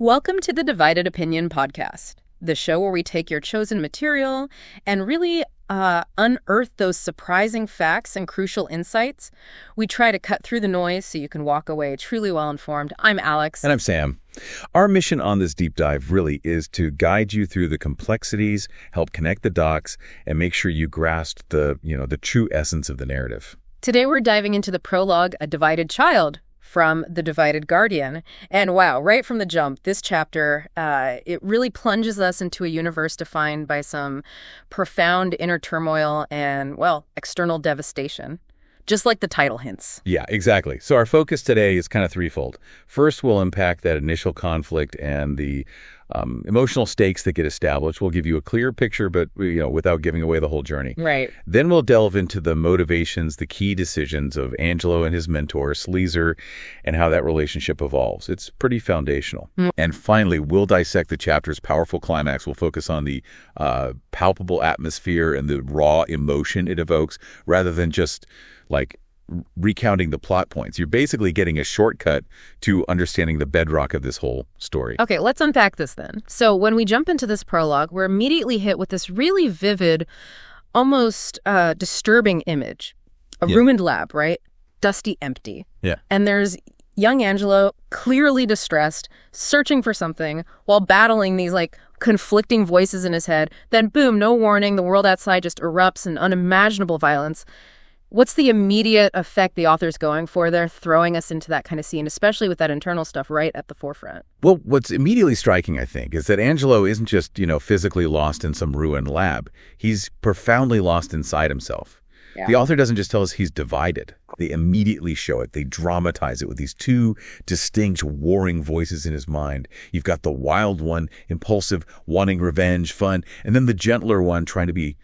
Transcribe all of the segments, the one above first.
Welcome to the Divided Opinion podcast, the show where we take your chosen material and really unearth those surprising facts and crucial insights. We try to cut through the noise so you can walk away truly well-informed. I'm Alex. And I'm Sam. Our mission on this deep dive really is to guide you through the complexities, help connect the dots, and make sure you grasp the true essence of the narrative. Today we're diving into the prologue, A Divided Child, from The Divided Guardian. And wow, right from the jump, this chapter, it really plunges us into a universe defined by some profound inner turmoil and, well, external devastation. Just like the title hints. Yeah, exactly. So our focus today is kind of threefold. First, we'll unpack that initial conflict and the emotional stakes that get established. We'll give you a clear picture, but without giving away the whole journey. Right. Then we'll delve into the motivations, the key decisions of Angelo and his mentor, Sleazer, and how that relationship evolves. It's pretty foundational. And finally, we'll dissect the chapter's powerful climax. We'll focus on the palpable atmosphere and the raw emotion it evokes, rather than just like recounting the plot points. You're basically getting a shortcut to understanding the bedrock of this whole story. Okay, let's unpack this then. So when we jump into this prologue, we're immediately hit with this really vivid, almost disturbing image. A ruined lab, right? Dusty, empty. Yeah. And there's young Angelo, clearly distressed, searching for something while battling these conflicting voices in his head. Then boom, no warning, the world outside just erupts in unimaginable violence. What's the immediate effect the author's going for there, throwing us into that kind of scene, especially with that internal stuff right at the forefront? Well, what's immediately striking, I think, is that Angelo isn't just, physically lost in some ruined lab. He's profoundly lost inside himself. Yeah. The author doesn't just tell us he's divided. They immediately show it. They dramatize it with these two distinct warring voices in his mind. You've got the wild one, impulsive, wanting revenge, fun, and then the gentler one trying to be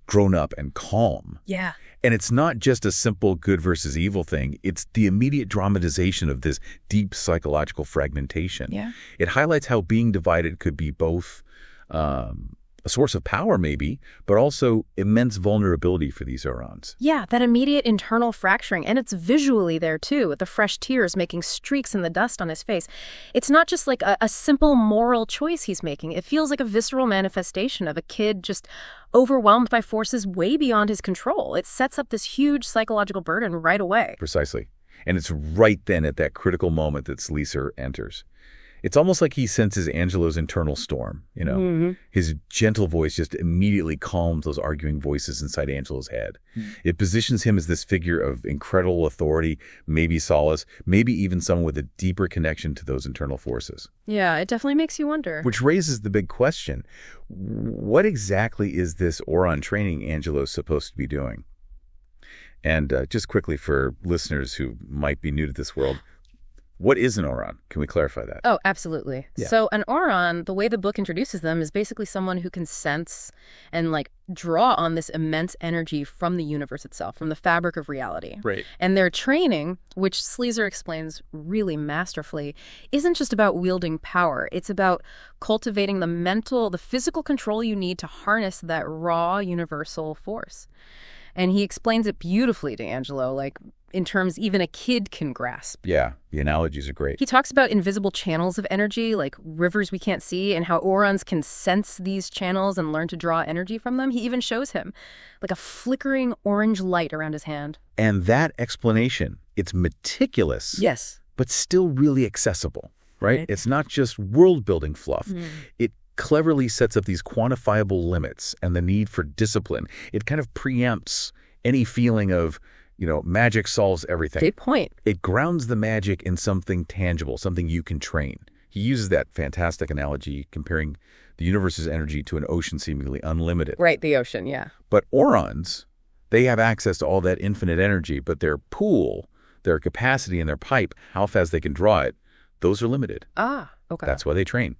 grown up and calm. Yeah. And it's not just a simple good versus evil thing. It's the immediate dramatization of this deep psychological fragmentation. Yeah. It highlights how being divided could be both a source of power, maybe, but also immense vulnerability for these Orons. Yeah, that immediate internal fracturing. And it's visually there, too, with the fresh tears making streaks in the dust on his face. It's not just like a simple moral choice he's making. It feels like a visceral manifestation of a kid just overwhelmed by forces way beyond his control. It sets up this huge psychological burden right away. Precisely. And it's right then at that critical moment that Sleazer enters. It's almost like he senses Angelo's internal storm, Mm-hmm. His gentle voice just immediately calms those arguing voices inside Angelo's head. Mm-hmm. It positions him as this figure of incredible authority, maybe solace, maybe even someone with a deeper connection to those internal forces. Yeah, it definitely makes you wonder. Which raises the big question. What exactly is this Oron training Angelo's supposed to be doing? And just quickly for listeners who might be new to this world, what is an Oron? Can we clarify that? Oh, absolutely. Yeah. So an Oron, the way the book introduces them, is basically someone who can sense and draw on this immense energy from the universe itself, from the fabric of reality. Right. And their training, which Sleazer explains really masterfully, isn't just about wielding power. It's about cultivating the physical control you need to harness that raw universal force. And he explains it beautifully to Angelo, in terms even a kid can grasp. Yeah, the analogies are great. He talks about invisible channels of energy, like rivers we can't see, and how Orons can sense these channels and learn to draw energy from them. He even shows him a flickering orange light around his hand. And that explanation, it's meticulous. Yes. But still really accessible, right? It's not just world-building fluff. It cleverly sets up these quantifiable limits and the need for discipline. It kind of preempts any feeling of magic solves everything. Great point. It grounds the magic in something tangible, something you can train. He uses that fantastic analogy comparing the universe's energy to an ocean seemingly unlimited. Right, the ocean, yeah. But Orons, they have access to all that infinite energy, but their pool, their capacity and their pipe, how fast they can draw it, those are limited. Ah, okay. That's why they train.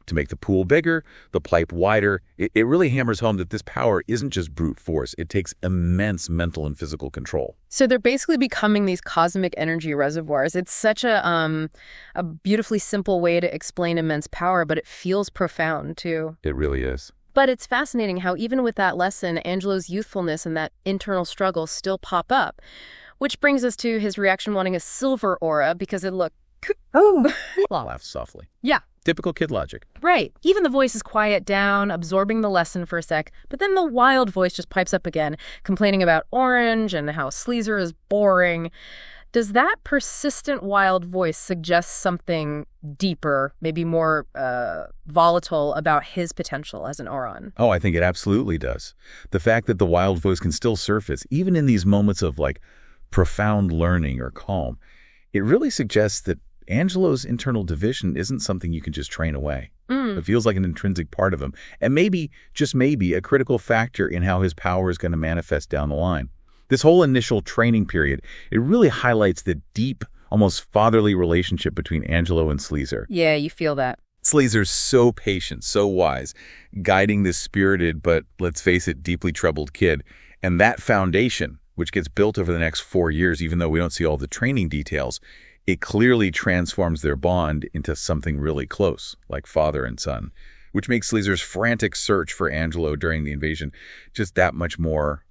To make the pool bigger, the pipe wider. It really hammers home that this power isn't just brute force. It takes immense mental and physical control. So they're basically becoming these cosmic energy reservoirs. It's such a beautifully simple way to explain immense power, but it feels profound, too. It really is. But it's fascinating how even with that lesson, Angelo's youthfulness and that internal struggle still pop up, which brings us to his reaction wanting a silver aura because it looked... Oh, laughed softly. Yeah. Typical kid logic. Right. Even the voice is quiet down, absorbing the lesson for a sec, but then the wild voice just pipes up again, complaining about Orange and how Sleazer is boring. Does that persistent wild voice suggest something deeper, maybe more volatile about his potential as an Auron? Oh, I think it absolutely does. The fact that the wild voice can still surface, even in these moments of profound learning or calm, it really suggests that Angelo's internal division isn't something you can just train away. It feels like an intrinsic part of him, and maybe, just maybe, a critical factor in how his power is going to manifest down the line. This whole initial training period, it really highlights the deep, almost fatherly relationship between Angelo and Sleazer. Yeah, you feel that. Sleazer's so patient, so wise, guiding this spirited but, let's face it, deeply troubled kid. And that foundation, which gets built over the next 4 years, even though we don't see all the training details, it clearly transforms their bond into something really close, like father and son, which makes Sleazer's frantic search for Angelo during the invasion just that much more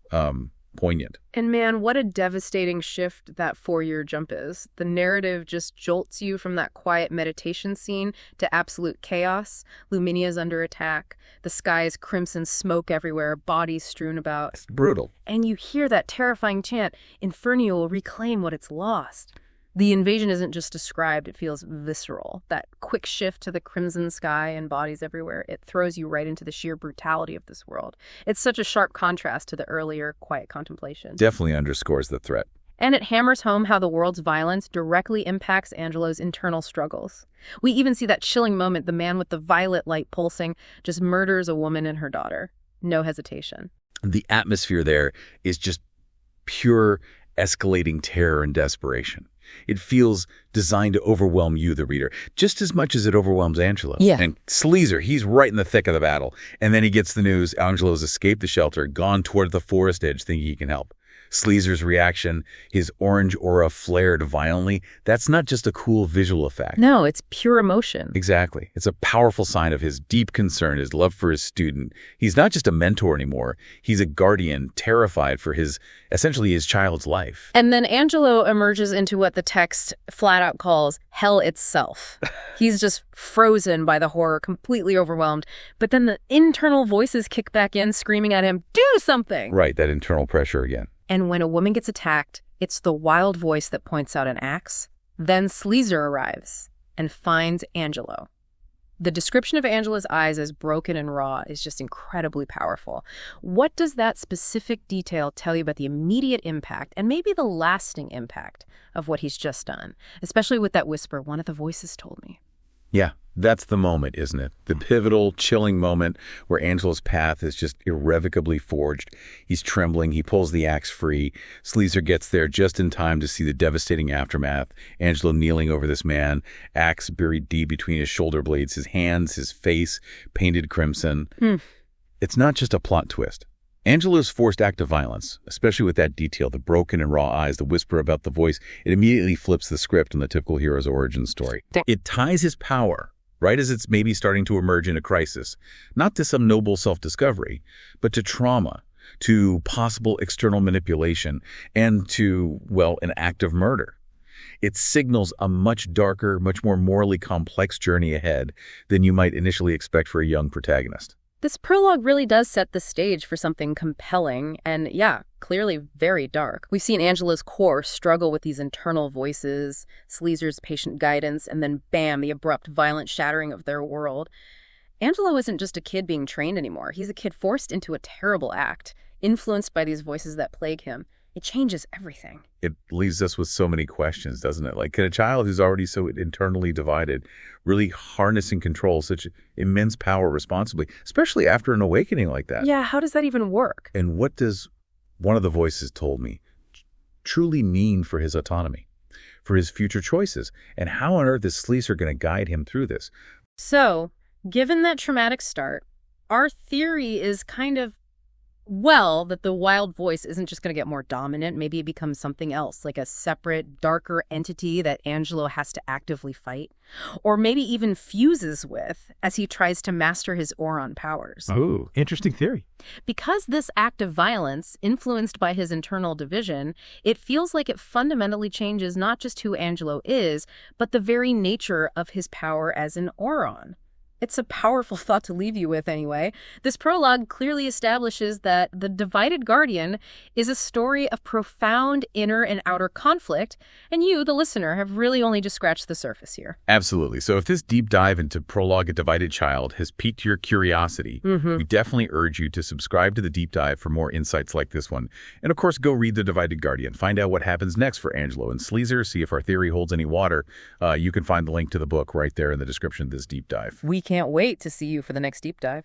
poignant. And man, what a devastating shift that 4-year jump is. The narrative just jolts you from that quiet meditation scene to absolute chaos. Luminia's under attack. The sky is crimson smoke everywhere, bodies strewn about. It's brutal. And you hear that terrifying chant, Infernio will reclaim what it's lost. The invasion isn't just described, it feels visceral. That quick shift to the crimson sky and bodies everywhere, it throws you right into the sheer brutality of this world. It's such a sharp contrast to the earlier quiet contemplation. Definitely underscores the threat. And it hammers home how the world's violence directly impacts Angelo's internal struggles. We even see that chilling moment, the man with the violet light pulsing just murders a woman and her daughter. No hesitation. The atmosphere there is just pure escalating terror and desperation. It feels designed to overwhelm you, the reader, just as much as it overwhelms Angelo. Yeah. And Sleazer, he's right in the thick of the battle. And then he gets the news Angelo's escaped the shelter, gone toward the forest edge, thinking he can help. Sleazer's reaction, his orange aura flared violently, that's not just a cool visual effect. No, it's pure emotion. Exactly. It's a powerful sign of his deep concern, his love for his student. He's not just a mentor anymore. He's a guardian, terrified for essentially his child's life. And then Angelo emerges into what the text flat out calls hell itself. He's just frozen by the horror, completely overwhelmed. But then the internal voices kick back in, screaming at him, do something! Right, that internal pressure again. And when a woman gets attacked, it's the wild voice that points out an axe. Then Sleazer arrives and finds Angelo. The description of Angelo's eyes as broken and raw is just incredibly powerful. What does that specific detail tell you about the immediate impact and maybe the lasting impact of what he's just done? Especially with that whisper, one of the voices told me. Yeah, that's the moment, isn't it? The pivotal, chilling moment where Angelo's path is just irrevocably forged. He's trembling. He pulls the axe free. Sleazer gets there just in time to see the devastating aftermath. Angelo kneeling over this man, axe buried deep between his shoulder blades, his hands, his face painted crimson. It's not just a plot twist. Angelo's forced act of violence, especially with that detail, the broken and raw eyes, the whisper about the voice, it immediately flips the script on the typical hero's origin story. It ties his power, right as it's maybe starting to emerge in a crisis, not to some noble self-discovery, but to trauma, to possible external manipulation, and to, well, an act of murder. It signals a much darker, much more morally complex journey ahead than you might initially expect for a young protagonist. This prologue really does set the stage for something compelling and, yeah, clearly very dark. We've seen Angelo's core struggle with these internal voices, Sleazer's patient guidance, and then bam, the abrupt, violent shattering of their world. Angelo isn't just a kid being trained anymore. He's a kid forced into a terrible act, influenced by these voices that plague him. It changes everything. It leaves us with so many questions, doesn't it? Like, can a child who's already so internally divided really harness and control such immense power responsibly, especially after an awakening like that? Yeah, how does that even work? And what does one of the voices told me truly mean for his autonomy, for his future choices? And how on earth is Sleazer going to guide him through this? So, given that traumatic start, our theory is kind of Well, that the wild voice isn't just going to get more dominant. Maybe it becomes something else, like a separate, darker entity that Angelo has to actively fight. Or maybe even fuses with as he tries to master his Auron powers. Oh, interesting theory. Because this act of violence, influenced by his internal division, it feels like it fundamentally changes not just who Angelo is, but the very nature of his power as an Auron. It's a powerful thought to leave you with anyway. This prologue clearly establishes that The Divided Guardian is a story of profound inner and outer conflict, and you, the listener, have really only just scratched the surface here. Absolutely. So if this deep dive into Prologue, A Divided Child has piqued your curiosity, we definitely urge you to subscribe to the deep dive for more insights like this one. And of course, go read The Divided Guardian. Find out what happens next for Angelo and Sleazer, see if our theory holds any water. You can find the link to the book right there in the description of this deep dive. We can't wait to see you for the next deep dive.